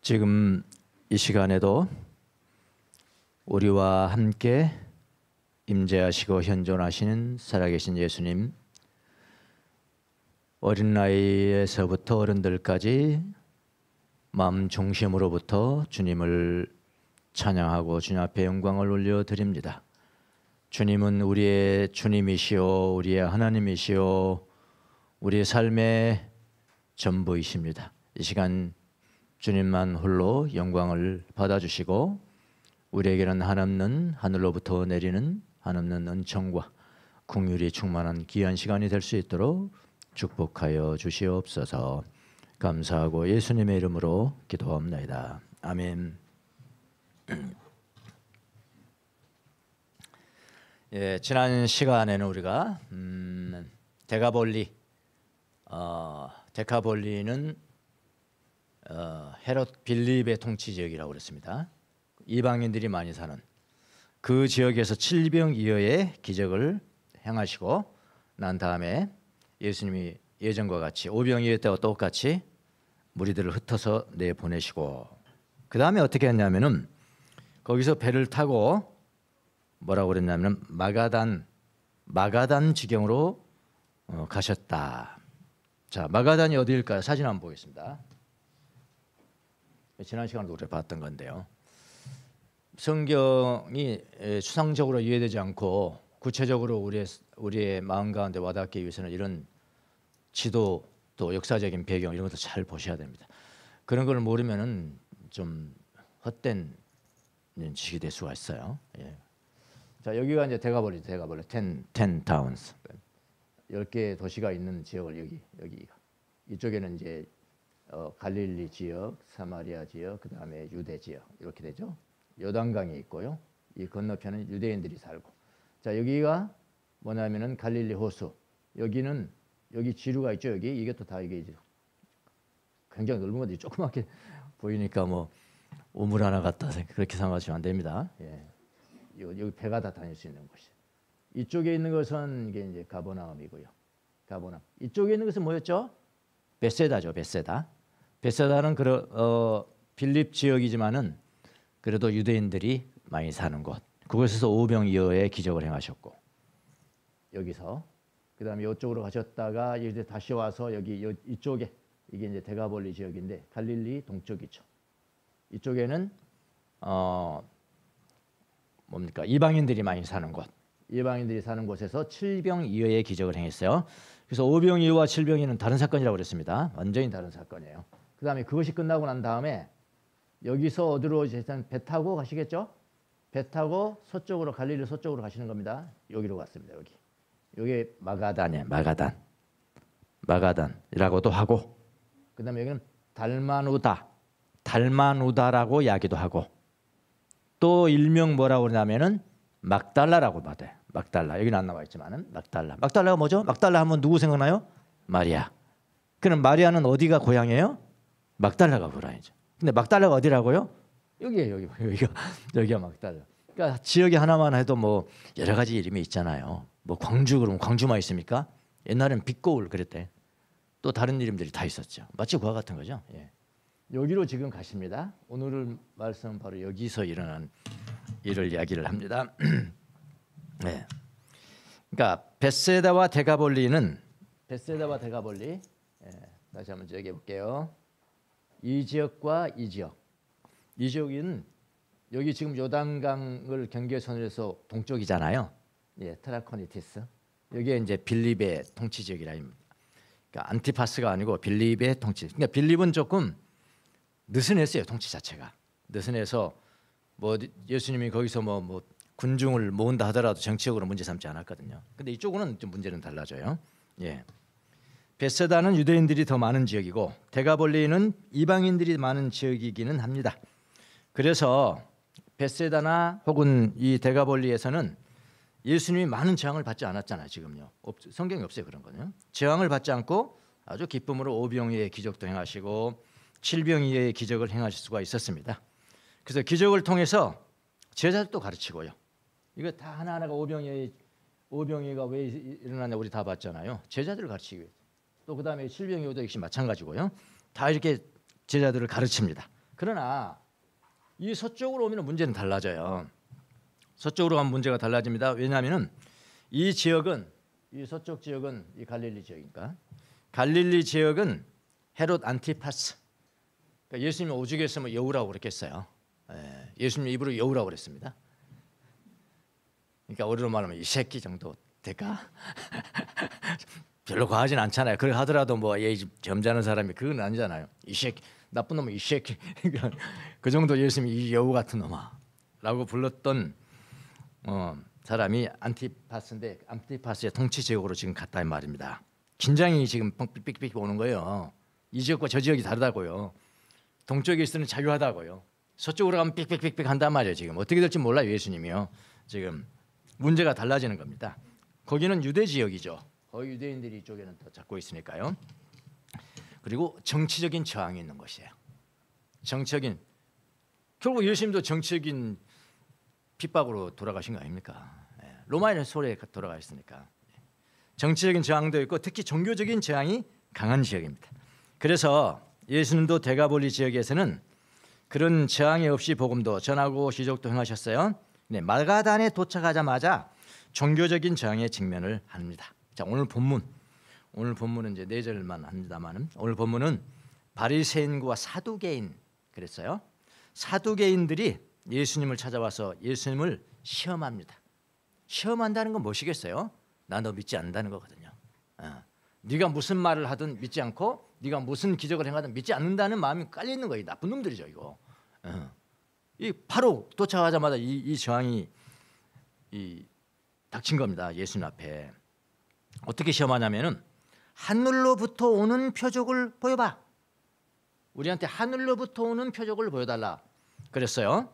지금 이 시간에도 우리와 함께 임재하시고 현존하시는 살아계신 예수님, 어린 나이에서부터 어른들까지 마음 중심으로부터 주님을 찬양하고 주님 앞에 영광을 올려드립니다. 주님은 우리의 주님이시오, 우리의 하나님이시오, 우리의 삶의 전부이십니다. 이 시간 주님만 홀로 영광을 받아주시고 우리에게는 한없는 하늘로부터 내리는 한없는 은총과 긍휼이 충만한 귀한 시간이 될 수 있도록 축복하여 주시옵소서. 감사하고 예수님의 이름으로 기도합니다. 아멘. 예, 지난 시간에는 우리가 데카볼리는 헤롯 빌립의 통치 지역이라고 그랬습니다. 이방인들이 많이 사는 그 지역에서 7병이어의 기적을 행하시고 난 다음에 예수님이 예전과 같이 5병이어 때와 똑같이 무리들을 흩어서 내보내시고 그 다음에 어떻게 했냐면은 거기서 배를 타고 뭐라고 그랬냐면 마가단 지경으로 가셨다. 자, 마가단이 어디일까요? 사진 한번 보겠습니다. 지난 시간에도 우리가 봤던 건데요. 성경이 추상적으로 이해되지 않고 구체적으로 우리의 마음 가운데 와닿기 위해서는 이런 지도 또 역사적인 배경 이런 것도 잘 보셔야 됩니다. 그런 걸 모르면은 좀 헛된 지식이 될 수가 있어요. 예. 자, 여기가 이제 데카볼리 10 타운스 10개의 도시가 있는 지역을 여기가 이쪽에는 이제 갈릴리 지역, 사마리아 지역, 그 다음에 유대 지역 이렇게 되죠. 요단강이 있고요. 이 건너편은 유대인들이 살고. 자, 여기가 뭐냐면은 갈릴리 호수. 여기 지루가 있죠. 이게 또 다 이게 이제 굉장히 넓은 건데 조그맣게 보이니까 뭐 우물 하나 같다 그렇게 생각하시면 안 됩니다. 예. 여기 배가 다 다닐 수 있는 곳이. 이쪽에 있는 것은 이게 이제 가버나움이고요. 가버나움. 이쪽에 있는 것은 뭐였죠? 베세다죠. 베세다는 빌립 지역이지만은 그래도 유대인들이 많이 사는 곳. 그곳에서 오병이어의 기적을 행하셨고 여기서 그다음에 이쪽으로 가셨다가 이제 다시 와서 이쪽에 이게 이제 데카볼리 지역인데 갈릴리 동쪽이죠. 이쪽에는 이방인들이 많이 사는 곳. 이방인들이 사는 곳에서 7병이어의 기적을 행했어요. 그래서 5병이어와 7병이어는 다른 사건이라고 그랬습니다. 완전히 다른 사건이에요. 그다음에 그것이 끝나고 난 다음에 여기서 어디로 일단 배 타고 가시겠죠? 배 타고 서쪽으로 갈릴리 서쪽으로 가시는 겁니다. 여기로 갔습니다. 여기 마가단이에요. 마가단이라고도 하고 그다음에 여기는 달마누다라고 이야기도 하고 또 일명 뭐라고 그러냐면은 막달라라고 받아요. 막달라. 여기는 안 나와 있지만은 막달라가 뭐죠? 막달라 하면 누구 생각나요? 마리아. 그럼 마리아는 어디가 고향이에요? 막달라가 고향이죠. 근데 막달라가 어디라고요? 여기가 막달라. 그러니까 지역이 하나만 해도 뭐 여러 가지 이름이 있잖아요. 뭐 광주 그러면 광주만 있습니까? 옛날에는 빛고울 그랬대. 또 다른 이름들이 다 있었죠. 마치 그와 같은 거죠. 예. 여기로 지금 가십니다. 오늘 말씀은 바로 여기서 일어난 일을 이야기를 합니다. 네. 그러니까 베세다와 데카볼리 예. 다시 한번 얘기해 볼게요. 이 지역과 이 지역은 여기 지금 요단강을 경계선으로 해서 동쪽이잖아요. 예, 트라코니티스. 여기에 이제 빌립의 통치 지역이라 합니다. 그러니까 안티파스가 아니고 빌립의 통치. 그러니까 빌립은 조금 느슨했어요. 통치 자체가 느슨해서 뭐 예수님이 거기서 뭐 군중을 모은다 하더라도 정치적으로 문제 삼지 않았거든요. 근데 이쪽은 좀 문제는 달라져요. 예. 베세다는 유대인들이 더 많은 지역이고 데카볼리는 이방인들이 많은 지역이기는 합니다. 그래서 베세다나 혹은 이 데카볼리에서는 예수님이 많은 재앙을 받지 않았잖아요. 지금요. 성경이 없어요. 그런 거는. 재앙을 받지 않고 아주 기쁨으로 5병이어의 기적도 행하시고 7병이어의 기적을 행하실 수가 있었습니다. 그래서 기적을 통해서 제자들도 가르치고요. 이거 다 하나하나가 5병이어가 왜 일어나냐 우리 다 봤잖아요. 제자들을 가르치기 위해서. 또 그다음에 7병이어도 역시 마찬가지고요. 다 이렇게 제자들을 가르칩니다. 그러나 이 서쪽으로 오면 문제는 달라져요. 서쪽으로 가면 문제가 달라집니다. 왜냐하면은 이 지역은, 이 서쪽 지역은 이 갈릴리 지역이니까, 갈릴리 지역은 헤롯 안티파스, 그러니까 예수님이 오죽했으면 여우라고 그랬겠어요. 예수님 입으로 여우라고 그랬습니다. 그러니까 우리로 말하면 이 새끼 정도 될까? 별로 과하진 않잖아요. 그래 하더라도 뭐 점잖은 사람이 그건 아니잖아요. 이 새끼, 나쁜 놈은 이 새끼. 그 정도 예수님이 이 여우 같은 놈아라고 불렀던 사람이 안티파스인데, 안티파스의 통치 지역으로 지금 갔다 이 말입니다. 긴장이 지금 삑삑삑 오는 거예요. 이 지역과 저 지역이 다르다고요. 동쪽에 있으면 자유하다고요. 서쪽으로 가면 삑삑삑삑 한단 말이에요. 지금 어떻게 될지 몰라요. 예수님이요. 지금 문제가 달라지는 겁니다. 거기는 유대 지역이죠. 거의 유대인들이 이쪽에는 더 잡고 있으니까요. 그리고 정치적인 저항이 있는 것이에요. 정치적인, 결국 예수님도 정치적인 핍박으로 돌아가신 거 아닙니까? 로마의 소리에 돌아가 있으니까. 정치적인 저항도 있고 특히 종교적인 저항이 강한 지역입니다. 그래서 예수님도 데가볼리 지역에서는 그런 저항이 없이 복음도 전하고 기적도 행하셨어요. 네, 마가단에 도착하자마자 종교적인 저항에 직면을 합니다. 자, 오늘 본문은 이제 4절만 합니다만은, 오늘 본문은 바리새인과 사두개인 그랬어요. 사두개인들이 예수님을 찾아와서 예수님을 시험합니다. 시험한다는 건 무엇이겠어요? 나 너 믿지 않는다는 거거든요. 네가 무슨 말을 하든 믿지 않고, 네가 무슨 기적을 행하든 믿지 않는다는 마음이 깔려 있는 거예요. 나쁜 놈들이죠, 이거. 이 바로 도착하자마자 이 저항이 닥친 겁니다. 예수님 앞에. 어떻게 시험하냐면은 하늘로부터 오는 표적을 보여봐. 우리한테 하늘로부터 오는 표적을 보여달라 그랬어요.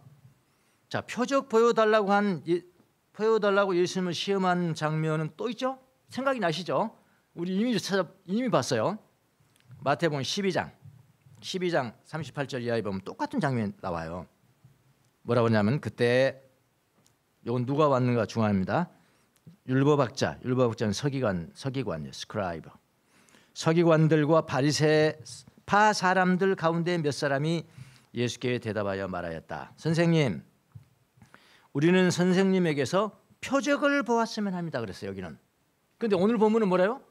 자, 표적 보여달라고 예수님을 시험한 장면은 또 있죠? 생각이 나시죠? 우리 이미 봤어요. 마태복음 12장 38절 이하에 보면 똑같은 장면이 나와요. 뭐라고 하냐면, 그때 이건 누가 왔는가 중요합니다. 율법학자는 서기관이에요. 스크라이브. 서기관들과 바리새파 사람들 가운데 몇 사람이 예수께 대답하여 말하였다. 선생님, 우리는 선생님에게서 표적을 보았으면 합니다. 그랬어요. 여기는. 그런데 오늘 본문은 뭐래요?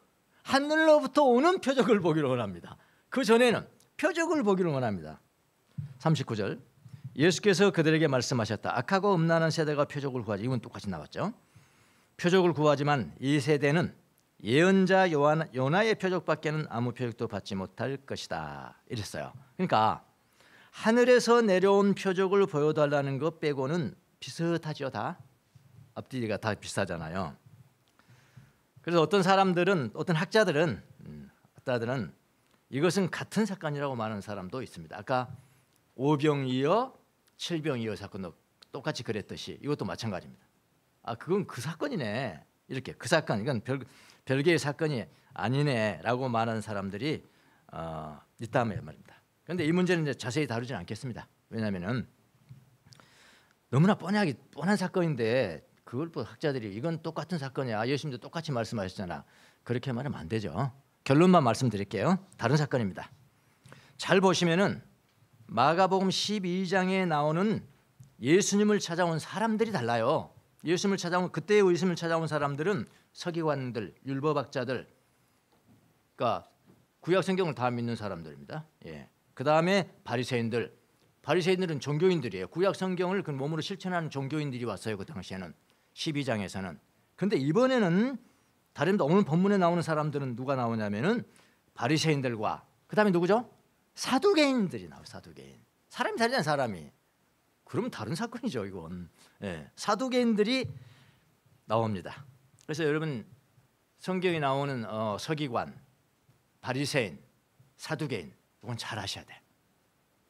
하늘로부터 오는 표적을 보기를 원합니다. 그 전에는 표적을 보기를 원합니다. 39절, 예수께서 그들에게 말씀하셨다. 악하고 음란한 세대가 표적을 구하지. 이건 똑같이 나왔죠. 표적을 구하지만 이 세대는 예언자 요나의 표적밖에는 아무 표적도 받지 못할 것이다. 이랬어요. 그러니까 하늘에서 내려온 표적을 보여달라는 것 빼고는 비슷하죠. 다 앞뒤가 다 비슷하잖아요. 그래서 어떤 학자들은 이것은 같은 사건이라고 말하는 사람도 있습니다. 아까 오병이어 칠병이어 사건도 똑같이 그랬듯이 이것도 마찬가지입니다. 그건 그 사건이네. 이렇게 그 사건, 이건 별개의 사건이 아니네라고 말하는 사람들이 있다면 말입니다. 그런데 이 문제는 이제 자세히 다루지는 않겠습니다. 왜냐하면은 너무나 뻔한 사건인데 그걸 또 학자들이 이건 똑같은 사건이야. 예수님도 똑같이 말씀하셨잖아. 그렇게 말하면 안 되죠. 결론만 말씀드릴게요. 다른 사건입니다. 잘 보시면은 마가복음 12장에 나오는 예수님을 찾아온 사람들이 달라요. 그때 예수님을 찾아온 사람들은 서기관들, 율법학자들, 그러니까 구약 성경을 다 믿는 사람들입니다. 그 다음에 바리새인들은 종교인들이에요. 구약 성경을 그 몸으로 실천하는 종교인들이 왔어요. 그 당시에는 12장에서는. 그런데 이번에는 다릅니다. 오늘 본문에 나오는 사람들은 누가 나오냐면은 바리새인들과 그 다음에 누구죠? 사두개인들이 나와요. 사두개인. 사람이 다르잖아요. 사람이. 그러면 다른 사건이죠. 이건. 사두개인들이 나옵니다. 그래서 여러분 성경에 나오는 서기관, 바리새인, 사두개인 이건 잘 아셔야 돼.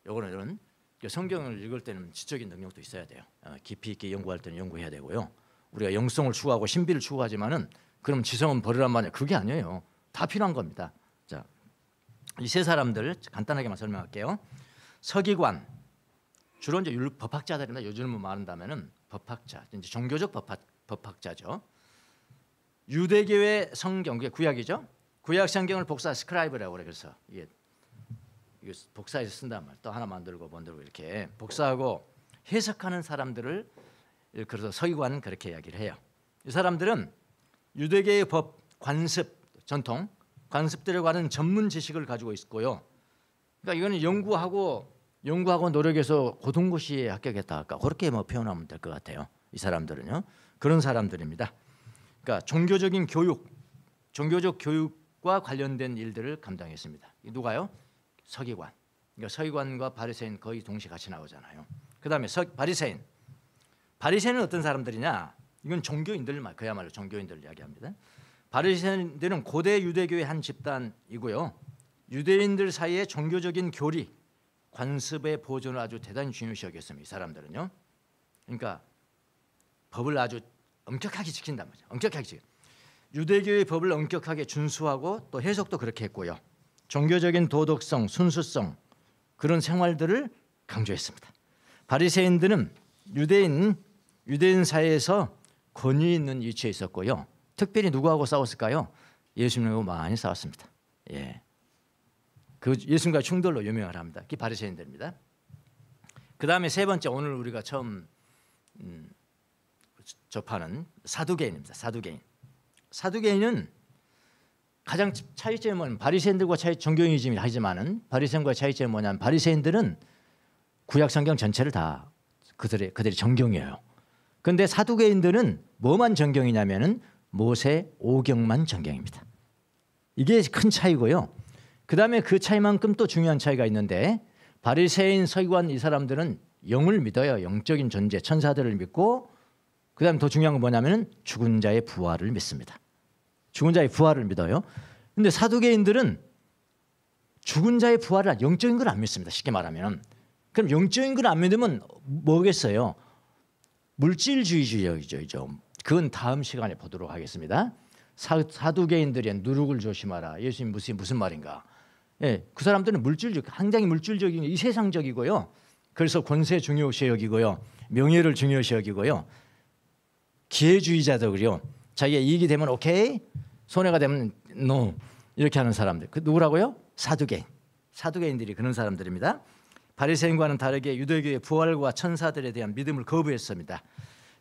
이거는 성경을 읽을 때는 지적인 능력도 있어야 돼요. 깊이 있게 연구할 때는 연구해야 되고요. 우리가 영성을 추구하고 신비를 추구하지만은 그럼 지성은 버리란 말이에요. 그게 아니에요. 다 필요한 겁니다. 자, 이 세 사람들 간단하게만 설명할게요. 서기관, 주로 이제 법학자들입니다. 요즘은 말한다면은 법학자, 이제 종교적 법학자죠. 유대교의 성경, 그게 구약이죠. 구약 성경을 복사 스크라이브라고 그래. 그래서 이게 이거 복사해서 쓴단 말이에요. 또 하나 만들고 이렇게 복사하고 해석하는 사람들을 그래서 서기관 그렇게 이야기를 해요. 이 사람들은 유대계의 법, 관습, 전통, 관습들에 관한 전문 지식을 가지고 있고요. 그러니까 이거는 연구하고 노력해서 고등고시에 합격했다 할까 그렇게 뭐 표현하면 될 것 같아요. 이 사람들은요 그런 사람들입니다. 그러니까 종교적 교육과 관련된 일들을 감당했습니다. 누가요? 서기관. 그러니까 서기관과 바리새인 거의 동시에 같이 나오잖아요. 그다음에 바리새인은 어떤 사람들이냐? 이건 종교인들 그야말로 종교인들을 이야기합니다. 바리새인들은 고대 유대교의 한 집단이고요. 유대인들 사이의 종교적인 교리, 관습의 보존을 아주 대단히 중요시 여겼습니다. 이 사람들은요. 그러니까 법을 아주 엄격하게 지킨단 말이죠. 엄격하게 지켜. 유대교의 법을 엄격하게 준수하고 또 해석도 그렇게 했고요. 종교적인 도덕성, 순수성 그런 생활들을 강조했습니다. 바리새인들은 유대인 사회에서 권위 있는 위치에 있었고요. 특별히 누구하고 싸웠을까요? 예수님하고 많이 싸웠습니다. 예. 그 예수님과 충돌로 유명을 합니다. 그게 바리새인들입니다. 그 다음에 세 번째 오늘 우리가 처음 접하는 사두개인입니다. 사두개인은 가장 차이점이 뭐냐면 바리새인들과 종교인이즘이 하지만은 바리새인과 차이점이 뭐냐면 바리새인들은 구약 성경 전체를 다 그들의 정경이에요. 그런데 사두개인들은 뭐만 정경이냐면은 모세 오경만 정경입니다. 이게 큰 차이고요. 그 다음에 그 차이만큼 또 중요한 차이가 있는데 바리새인, 서기관 이 사람들은 영을 믿어요. 영적인 존재, 천사들을 믿고 그 다음에 더 중요한 건 뭐냐면 죽은 자의 부활을 믿습니다. 죽은 자의 부활을 믿어요. 그런데 사두개인들은 죽은 자의 부활을 영적인 걸 안 믿습니다. 쉽게 말하면. 그럼 영적인 걸 안 믿으면 뭐겠어요? 물질주의죠. 그건 다음 시간에 보도록 하겠습니다. 사두개인들의 누룩을 조심하라. 예수님 무슨 말인가? 예, 그 사람들은 굉장히 물질적인 이 세상적이고요. 그래서 권세 중요시 여기고요. 명예를 중요시 여기고요. 기회주의자들이요. 자기가 이익이 되면 오케이, 손해가 되면 노 이렇게 하는 사람들. 그 누구라고요? 사두개인들이 그런 사람들입니다. 바리새인과는 다르게 유대교의 부활과 천사들에 대한 믿음을 거부했습니다.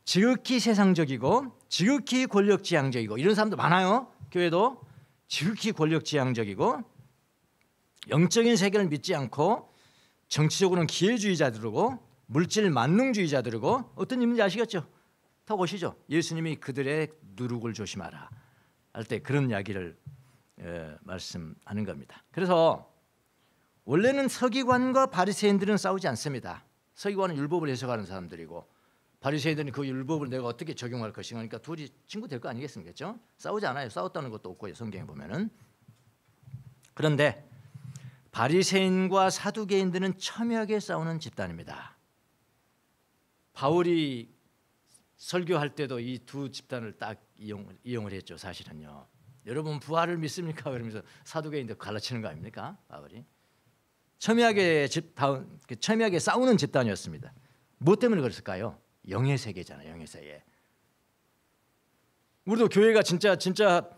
지극히 세상적이고 지극히 권력지향적이고 이런 사람도 많아요. 교회도 지극히 권력지향적이고 영적인 세계를 믿지 않고 정치적으로는 기회주의자들이고 물질 만능주의자들이고 어떤 인물인지 아시겠죠? 다 보시죠. 예수님이 그들의 누룩을 조심하라 할 때 그런 이야기를 말씀하는 겁니다. 그래서 원래는 서기관과 바리새인들은 싸우지 않습니다. 서기관은 율법을 해석하는 사람들이고 바리새인들은 그 율법을 내가 어떻게 적용할 것인가 하니까 둘이 친구 될 거 아니겠습니까? 그렇죠? 싸우지 않아요. 싸웠다는 것도 없고요. 성경에 보면은. 그런데 바리새인과 사두개인들은 첨예하게 싸우는 집단입니다. 바울이 설교할 때도 이 두 집단을 딱 이용을 했죠. 사실은요. 여러분 부활을 믿습니까? 그러면서 사두개인들 갈라치는 거 아닙니까? 바울이. 첨예하게 싸우는 집단이었습니다. 뭐 때문에 그랬을까요? 영의 세계잖아요. 영의 세계. 우리도 교회가 진짜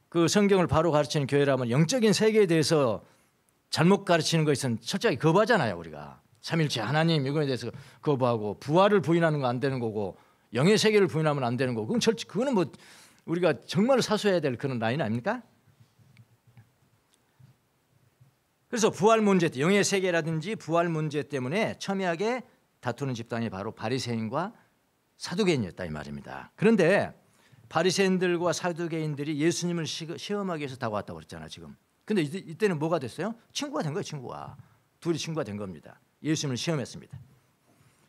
그 성경을 바로 가르치는 교회라면 영적인 세계에 대해서 잘못 가르치는 것은 철저하게 거부하잖아요. 우리가 삼일체 하나님 이거에 대해서 거부하고 부활을 부인하는 거 안 되는 거고 영의 세계를 부인하면 안 되는 거고 그거는 뭐 우리가 정말 사수해야 될 그런 라인 아닙니까? 그래서 부활 문제, 영의 세계라든지 부활 문제 때문에 첨예하게 다투는 집단이 바로 바리새인과 사두개인이었다 이 말입니다. 그런데 바리새인들과 사두개인들이 예수님을 시험하기 위해서 다가왔다고 그랬잖아 지금. 근데 이때는 뭐가 됐어요? 친구가 된 거예요. 친구가. 둘이 친구가 된 겁니다. 예수님을 시험했습니다.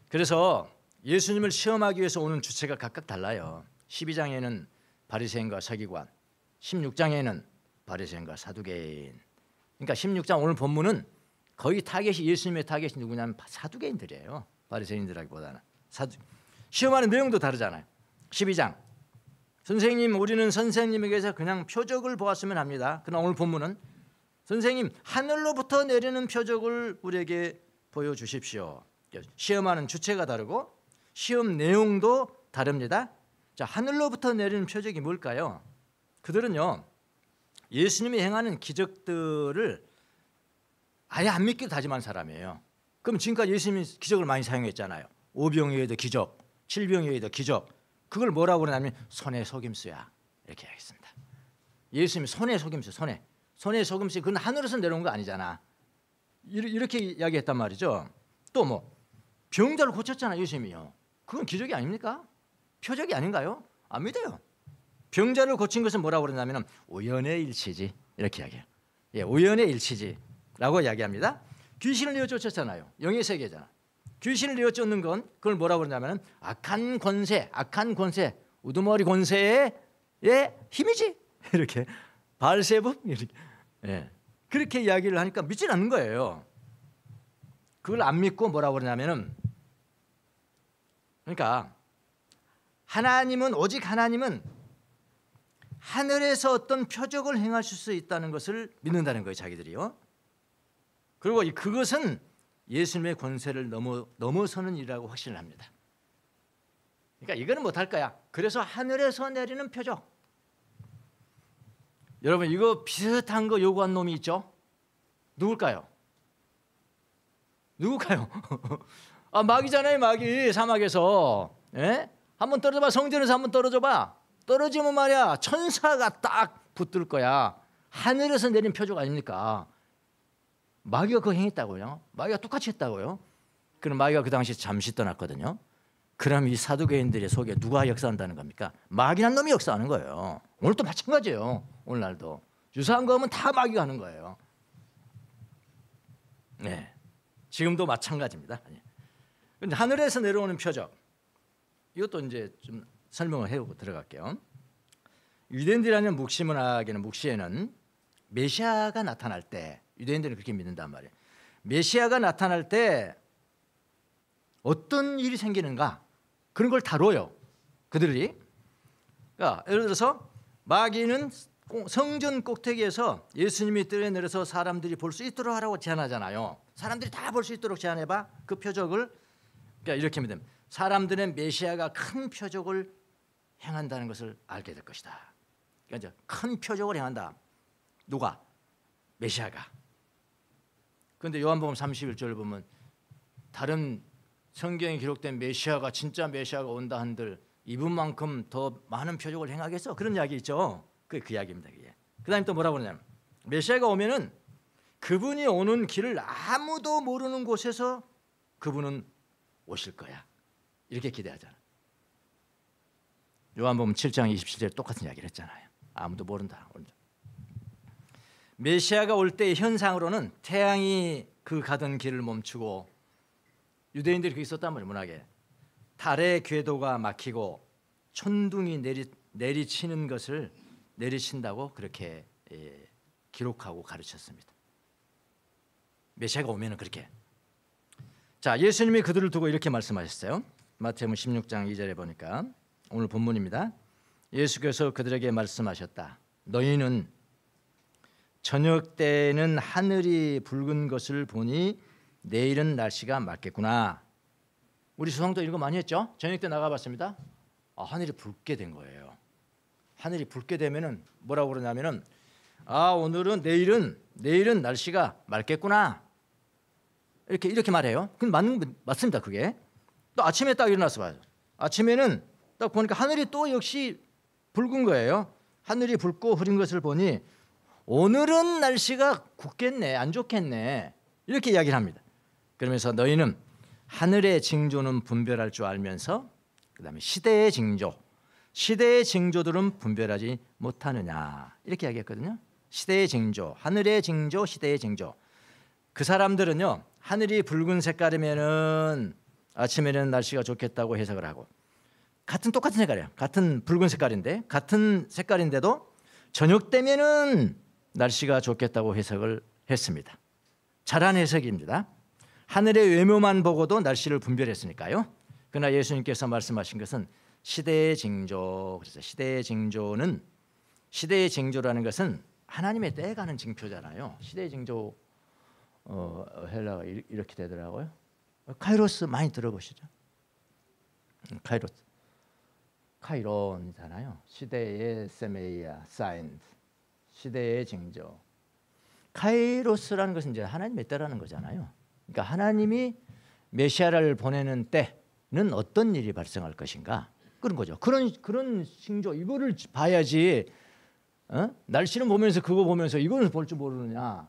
그래서 예수님을 시험하기 위해서 오는 주체가 각각 달라요. 12장에는 바리새인과 서기관, 16장에는 바리새인과 사두개인. 그러니까 16장 오늘 본문은 거의 예수님의 타겟이 누구냐면 사두개인들이에요. 바리새인들하기보다는. 시험하는 내용도 다르잖아요. 12장. 선생님 우리는 선생님에게서 그냥 표적을 보았으면 합니다. 그러나 오늘 본문은 선생님 하늘로부터 내리는 표적을 우리에게 보여주십시오. 시험하는 주체가 다르고 시험 내용도 다릅니다. 자, 하늘로부터 내리는 표적이 뭘까요? 그들은요 예수님이 행하는 기적들을 아예 안 믿기도 다짐한 사람이에요. 그럼 지금까지 예수님이 기적을 많이 사용했잖아요. 오병이어도 기적, 칠병이어도 기적. 그걸 뭐라고 그러냐면 손에 속임수야 이렇게 하겠습니다. 예수님이 손에 속임수, 손에 속임수. 그건 하늘에서 내려온 거 아니잖아. 이렇게 이야기했단 말이죠. 또 뭐 병자를 고쳤잖아요, 예수님이요. 그건 기적이 아닙니까? 표적이 아닌가요? 안 믿어요. 병자를 고친 것은 뭐라고 그러냐면 우연의 일치지 이렇게 이야기해요. 예, 우연의 일치지라고 이야기합니다. 귀신을 내어 쫓았잖아요. 영의 세계잖아. 귀신을 내어 쫓는 건 그걸 뭐라고 그러냐면 악한 권세, 우두머리 권세의 힘이지. 이렇게 바알세불 이렇게. 예. 그렇게 이야기를 하니까 믿질 않는 거예요. 그걸 안 믿고 뭐라고 그러냐면은 그러니까 오직 하나님은 하늘에서 어떤 표적을 행하실 수 있다는 것을 믿는다는 거예요, 자기들이요. 그리고 그것은 예수님의 권세를 넘어서는 일이라고 확신을 합니다. 그러니까 이거는 못할 거야. 그래서 하늘에서 내리는 표적. 여러분 이거 비슷한 거 요구한 놈이 있죠? 누굴까요? 아, 마귀잖아요, 마귀. 사막에서. 예? 한번 떨어져봐. 성전에서 한번 떨어져봐. 떨어지면 말이야 천사가 딱 붙들 거야. 하늘에서 내린 표적 아닙니까? 마귀가 그거 행했다고요. 마귀가 똑같이 했다고요. 그럼 마귀가 그 당시 잠시 떠났거든요. 그럼 이 사두개인들의 속에 누가 역사한다는 겁니까? 마귀란 놈이 역사하는 거예요. 오늘도 마찬가지예요. 오늘날도 유사한 거 하면 다 마귀가 하는 거예요. 네, 지금도 마찬가지입니다. 근데 하늘에서 내려오는 표적, 이것도 이제 좀 설명을 해보고 들어갈게요. 유대인들이라는 묵시에는 메시아가 나타날 때, 유대인들은 그렇게 믿는단 말이에요. 메시아가 나타날 때 어떤 일이 생기는가, 그런 걸 다뤄요, 그들이. 그러니까 예를 들어서 마귀는 성전 꼭대기에서 예수님이 뛰어내려서 사람들이 볼 수 있도록 하라고 제안하잖아요. 사람들이 다 볼 수 있도록 제안해봐. 그 표적을, 그러니까 이렇게 믿으면 사람들은 메시아가 큰 표적을 행한다는 것을 알게 될 것이다. 그러니까 큰 표적을 행한다. 누가? 메시아가. 그런데 요한복음 31절을 보면 다른 성경에 기록된 메시아가 진짜 메시아가 온다 한들 이분만큼 더 많은 표적을 행하겠어? 그런 이야기 있죠. 그 이야기입니다. 그 다음에 또 뭐라고 그러냐면 메시아가 오면은 그분이 오는 길을 아무도 모르는 곳에서 그분은 오실 거야. 이렇게 기대하잖아. 요한복음 7장 27절에 똑같은 이야기를 했잖아요. 아무도 모른다. 메시아가 올 때의 현상으로는 태양이 그 가던 길을 멈추고, 유대인들이 그게 있었단 말이에요. 문학에 달의 궤도가 막히고 천둥이 내리치는 것을 내리친다고 그렇게 기록하고 가르쳤습니다. 메시아가 오면은 그렇게. 자, 예수님이 그들을 두고 이렇게 말씀하셨어요. 마태복음 16장 2절에 보니까 오늘 본문입니다. 예수께서 그들에게 말씀하셨다. 너희는 저녁 때에는 하늘이 붉은 것을 보니 내일은 날씨가 맑겠구나. 우리 수성도 이런 거 많이 했죠? 저녁 때 나가봤습니다. 하늘이 붉게 된 거예요. 하늘이 붉게 되면은 뭐라고 그러냐면은 오늘은 내일은 날씨가 맑겠구나. 이렇게 말해요. 그건 맞습니다. 그게. 또 아침에 딱 일어나서 봐요. 아침에는 딱 보니까 하늘이 또 역시 붉은 거예요. 하늘이 붉고 흐린 것을 보니 오늘은 날씨가 굳겠네, 안 좋겠네, 이렇게 이야기를 합니다. 그러면서 너희는 하늘의 징조는 분별할 줄 알면서 그다음에 시대의 징조들은 분별하지 못하느냐, 이렇게 이야기했거든요. 시대의 징조, 하늘의 징조, 시대의 징조. 그 사람들은요, 하늘이 붉은 색깔이면은 아침에는 날씨가 좋겠다고 해석을 하고, 똑같은 색깔이에요. 같은 붉은 색깔인데, 같은 색깔인데도 저녁 되면은 날씨가 좋겠다고 해석을 했습니다. 잘한 해석입니다. 하늘의 외모만 보고도 날씨를 분별했으니까요. 그러나 예수님께서 말씀하신 것은 시대의 징조. 그래서 시대의 징조라는 것은 하나님의 때가는 징표잖아요. 시대의 징조, 헬라가 이렇게 되더라고요. 카이로스 많이 들어보시죠? 카이론이잖아요. 시대의 세메이아, 사인, 시대의 징조. 카이로스라는 것은 이제 하나님의 때라는 거잖아요. 그러니까 하나님이 메시아를 보내는 때는 어떤 일이 발생할 것인가 그런 거죠. 그런 징조 이거를 봐야지. 날씨는 보면서 그거 보면서 이거는 볼 줄 모르느냐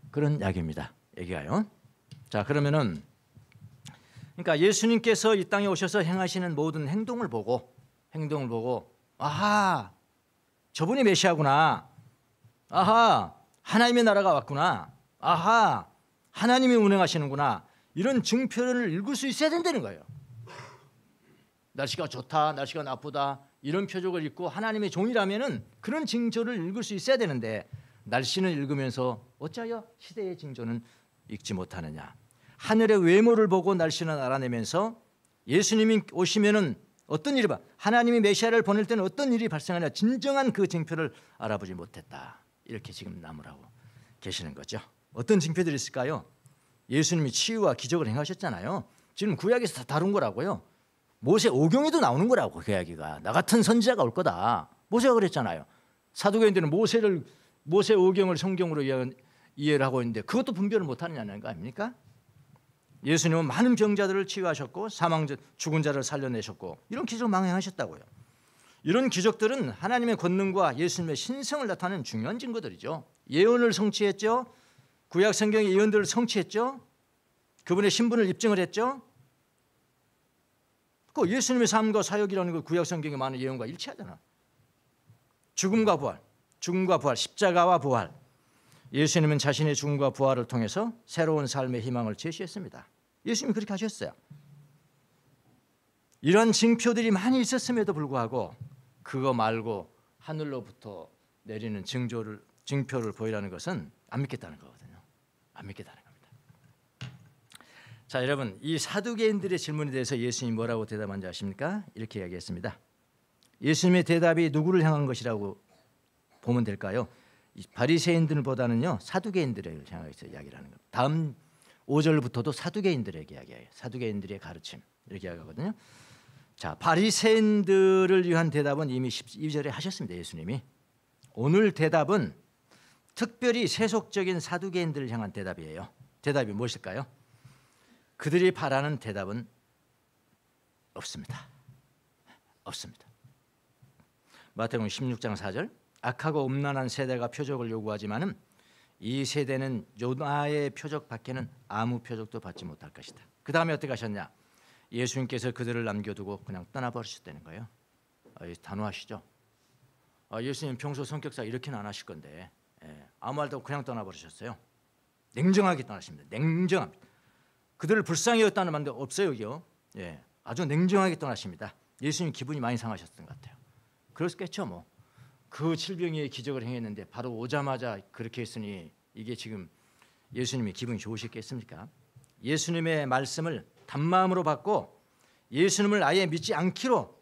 그런 이야기입니다. 얘기가요. 자 그러면은 그러니까 예수님께서 이 땅에 오셔서 행하시는 모든 행동을 보고 아하 저분이 메시아구나. 아하 하나님의 나라가 왔구나. 아하 하나님이 운행하시는구나. 이런 증표를 읽을 수 있어야 된다는 거예요. 날씨가 좋다, 날씨가 나쁘다 이런 표적을 읽고 하나님의 종이라면은 그런 징조를 읽을 수 있어야 되는데 날씨는 읽으면서 어찌하여 시대의 징조는 읽지 못하느냐. 하늘의 외모를 보고 날씨는 알아내면서 예수님이 오시면은 어떤 일이 하나님이 메시아를 보낼 때는 어떤 일이 발생하냐 진정한 그 징표를 알아보지 못했다. 이렇게 지금 나무라고 계시는 거죠. 어떤 징표들이 있을까요? 예수님이 치유와 기적을 행하셨잖아요. 지금 구약에서 다 다룬 거라고요. 모세 오경에도 나오는 거라고. 그 이야기가 나 같은 선지자가 올 거다. 모세가 그랬잖아요. 사두개인들은 모세 오경을 성경으로 이해를 하고 있는데 그것도 분별을 못하느냐는 거 아닙니까? 예수님은 많은 병자들을 치유하셨고 죽은 자를 살려내셨고 이런 기적을 망행하셨다고요. 이런 기적들은 하나님의 권능과 예수님의 신성을 나타내는 중요한 증거들이죠. 예언을 성취했죠. 구약 성경의 예언들을 성취했죠. 그분의 신분을 입증을 했죠. 그 예수님의 삶과 사역이라는 거 구약 성경의 많은 예언과 일치하잖아. 죽음과 부활, 십자가와 부활. 예수님은 자신의 죽음과 부활을 통해서 새로운 삶의 희망을 제시했습니다. 예수님이 그렇게 하셨어요. 이런 징표들이 많이 있었음에도 불구하고 그거 말고 하늘로부터 내리는 징표를 보이라는 것은 안 믿겠다는 거거든요. 안 믿겠다는 겁니다. 자, 여러분 이 사두개인들의 질문에 대해서 예수님이 뭐라고 대답한지 아십니까? 이렇게 이야기했습니다. 예수님의 대답이 누구를 향한 것이라고 보면 될까요? 바리새인들보다는요 사두개인들을 향해서 이야기를 하는 겁니다. 다음 5절부터도 사두개인들에게 이야기해요. 사두개인들의 가르침 이렇게 이야기하거든요. 자, 바리새인들을 위한 대답은 이미 12절에 하셨습니다. 예수님이. 오늘 대답은 특별히 세속적인 사두개인들을 향한 대답이에요. 대답이 무엇일까요? 그들이 바라는 대답은 없습니다. 없습니다. 마태복음 16장 4절 악하고 음란한 세대가 표적을 요구하지만은 이 세대는 요나의 표적 밖에는 아무 표적도 받지 못할 것이다. 그 다음에 어떻게 하셨냐? 예수님께서 그들을 남겨두고 그냥 떠나버리셨다는 거예요. 단호하시죠? 예수님 평소 성격상 이렇게는 안 하실 건데 아무 말도 그냥 떠나버리셨어요. 냉정하게 떠나십니다. 냉정합니다. 그들을 불쌍히 여겼다는 말도 없어요. 여기요. 아주 냉정하게 떠나십니다. 예수님 기분이 많이 상하셨던 것 같아요. 그랬겠죠 뭐. 그 질병의 기적을 행했는데 바로 오자마자 그렇게 했으니 이게 지금 예수님이 기분이 좋으셨겠습니까? 예수님의 말씀을 단마음으로 받고 예수님을 아예 믿지 않기로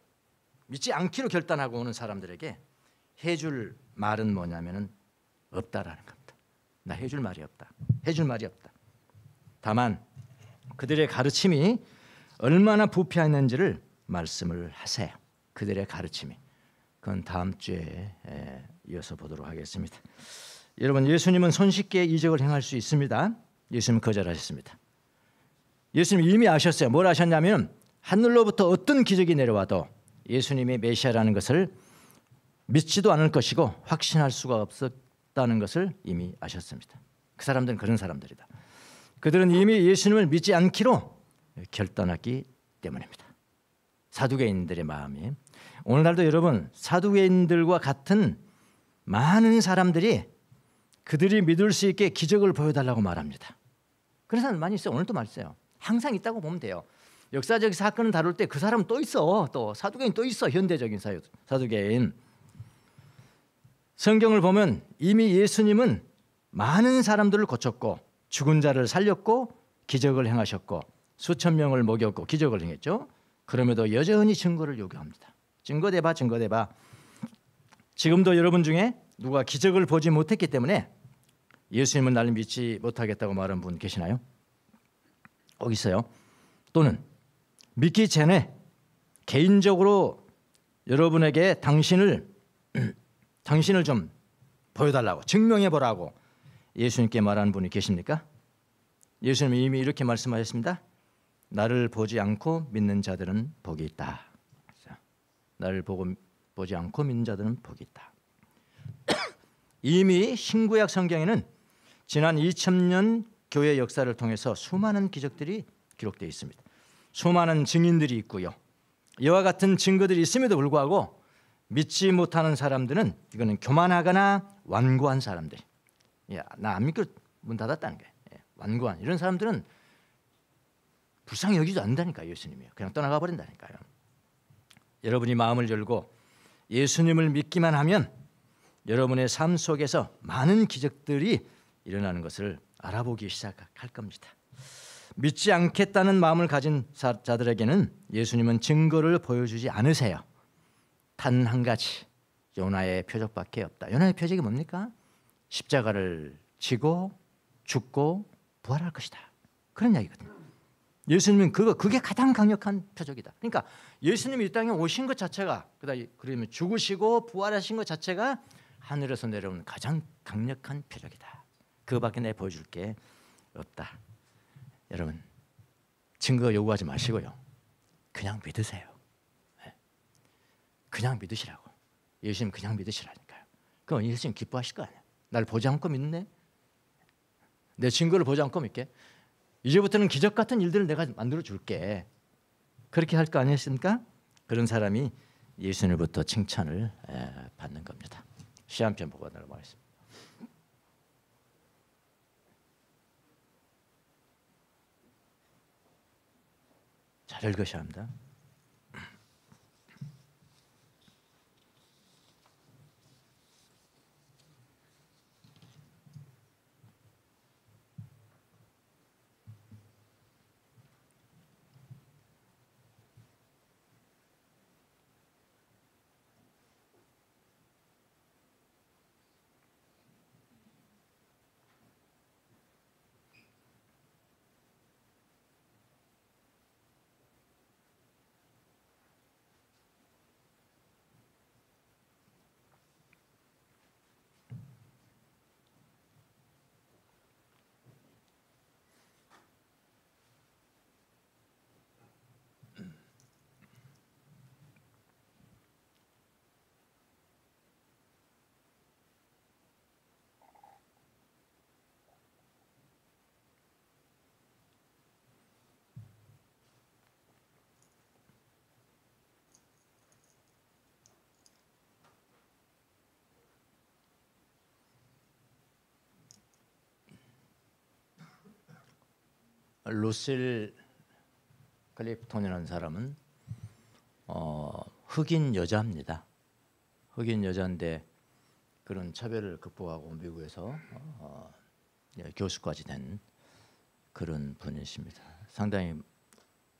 결단하고 오는 사람들에게 해줄 말은 뭐냐면은 없다라는 겁니다. 나 해줄 말이 없다. 해줄 말이 없다. 다만 그들의 가르침이 얼마나 부패했는지를 말씀을 하세요. 그들의 가르침이. 그건 다음 주에 이어서 보도록 하겠습니다. 여러분 예수님은 손쉽게 이적을 행할 수 있습니다. 예수님은 거절하셨습니다. 예수님이 이미 아셨어요. 뭘 아셨냐면 하늘로부터 어떤 기적이 내려와도 예수님이 메시아라는 것을 믿지도 않을 것이고 확신할 수가 없었다는 것을 이미 아셨습니다. 그 사람들은 그런 사람들이다. 그들은 이미 예수님을 믿지 않기로 결단했기 때문입니다. 사두개인들의 마음이. 오늘날도 여러분 사두개인들과 같은 많은 사람들이 그들이 믿을 수 있게 기적을 보여달라고 말합니다. 그런 사람 많이 있어요. 오늘도 많이 있어요. 항상 있다고 보면 돼요. 역사적 사건을 다룰 때 그 사람은 또 있어. 또 사두개인 또 있어. 현대적인 사두개인. 성경을 보면 이미 예수님은 많은 사람들을 고쳤고 죽은 자를 살렸고 기적을 행하셨고 수천 명을 먹였고 기적을 행했죠. 그럼에도 여전히 증거를 요구합니다. 증거대봐. 지금도 여러분 중에 누가 기적을 보지 못했기 때문에 예수님은 나를 믿지 못하겠다고 말하는 분 계시나요? 꼭 있어요. 또는 믿기 전에 개인적으로 여러분에게 당신을 좀 보여달라고 증명해보라고 예수님께 말하는 분이 계십니까? 예수님이 이미 이렇게 말씀하셨습니다. 나를 보지 않고 믿는 자들은 복이 있다. 나를 보지 않고 믿는 자들은 복이 있다. 이미 신구약 성경에는 지난 2000년 교회 역사를 통해서 수많은 기적들이 기록되어 있습니다. 수많은 증인들이 있고요. 이와 같은 증거들이 있음에도 불구하고 믿지 못하는 사람들은 이거는 교만하거나 완고한 사람들. 나 안 믿고 문 닫았다는 거예요. 완고한 이런 사람들은 불쌍히 여기지도 않는다니까요. 예수님이요. 그냥 떠나가 버린다니까요. 여러분이 마음을 열고 예수님을 믿기만 하면 여러분의 삶 속에서 많은 기적들이 일어나는 것을 알아보기 시작할 겁니다. 믿지 않겠다는 마음을 가진 자들에게는 예수님은 증거를 보여주지 않으세요. 단 한 가지, 요나의 표적밖에 없다. 요나의 표적이 뭡니까? 십자가를 지고 죽고 부활할 것이다. 그런 이야기거든요. 예수님은 그게 가장 강력한 표적이다. 그러니까 예수님이 이 땅에 오신 것 자체가, 그러면 죽으시고 부활하신 것 자체가 하늘에서 내려온 가장 강력한 표적이다. 그거밖에 내가 보여줄 게 없다. 여러분, 증거 요구하지 마시고요. 그냥 믿으세요. 그냥 믿으시라고. 예수님 그냥 믿으시라니까요. 그럼 예수님 기뻐하실 거 아니에요. 날 보지 않고 믿네? 내 증거를 보지 않고 믿게? 이제부터는 기적 같은 일들을 내가 만들어 줄게. 그렇게 할 거 아니었습니까? 그런 사람이 예수님으로부터 칭찬을 받는 겁니다. 시 한 편 보고 넘어가겠습니다. 잘 읽으셔야 합니다. 루실 클리프톤이라는 사람은 흑인 여자입니다. 흑인 여자인데 그런 차별을 극복하고 미국에서 교수까지 된 그런 분이십니다. 상당히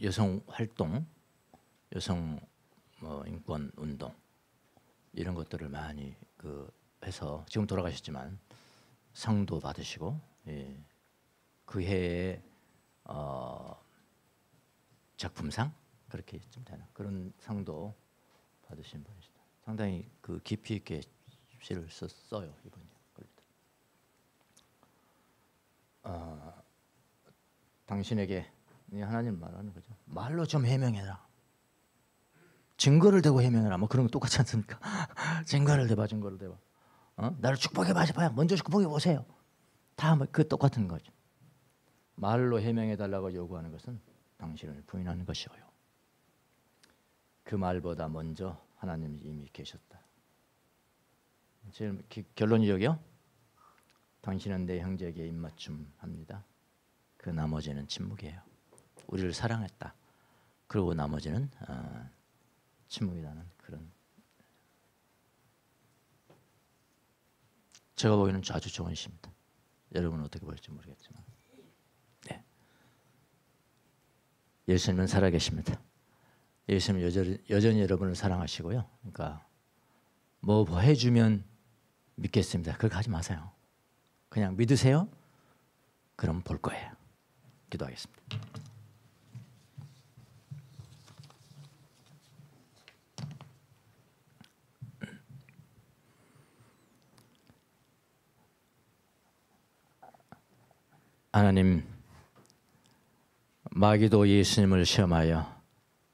여성 활동, 여성 인권 운동 이런 것들을 많이 해서 지금 돌아가셨지만 상도 받으시고 그 해에 작품상 그렇게 좀 되나 그런 상도 받으신 분이시다. 상당히 깊이 있게 시를 써요 이분이. 당신에게 하나님 말하는 거죠. 말로 좀 해명해라. 증거를 대고 해명해라. 뭐 그런 거 똑같지 않습니까? 증거를 대봐, 증거를 대봐. 나를 축복해 봐야 먼저 축복해 보세요. 다 그 똑같은 거죠. 말로 해명해 달라고 요구하는 것은 당신을 부인하는 것이고요. 그 말보다 먼저 하나님이 이미 계셨다. 지금 결론이 여기요. 당신은 내 형제에게 입맞춤합니다. 그 나머지는 침묵이에요. 우리를 사랑했다. 그리고 나머지는 침묵이라는 그런. 제가 보기에는 아주 좋은 시입니다. 여러분은 어떻게 볼지 모르겠지만. 네. 예수님은 살아계십니다. 예수님은 여전히 여러분을 사랑하시고요. 그러니까 뭐 해주면 믿겠습니다. 그렇게 하지 마세요. 그냥 믿으세요. 그럼 볼 거예요. 기도하겠습니다. 하나님, 마귀도 예수님을 시험하여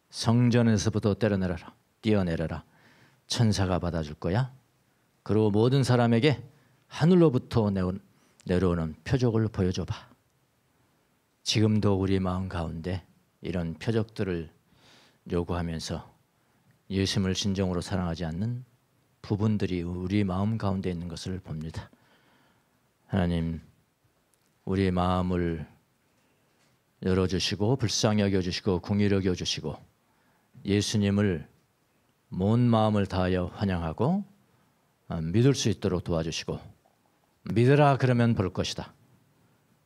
성전에서부터 뛰어내려라. 천사가 받아줄 거야. 그리고 모든 사람에게 하늘로부터 내려오는 표적을 보여줘봐. 지금도 우리 마음 가운데 이런 표적들을 요구하면서 예수님을 진정으로 사랑하지 않는 부분들이 우리 마음 가운데 있는 것을 봅니다. 하나님, 우리의 마음을 열어주시고 불쌍히 여겨주시고 긍휼히 여겨주시고 예수님을 온 마음을 다하여 환영하고 믿을 수 있도록 도와주시고, 믿으라 그러면 볼 것이다.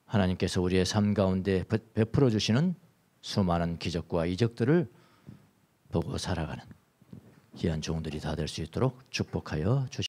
하나님께서 우리의 삶 가운데 베풀어 주시는 수많은 기적과 이적들을 보고 살아가는 귀한 종들이 다 될 수 있도록 축복하여 주시옵소서.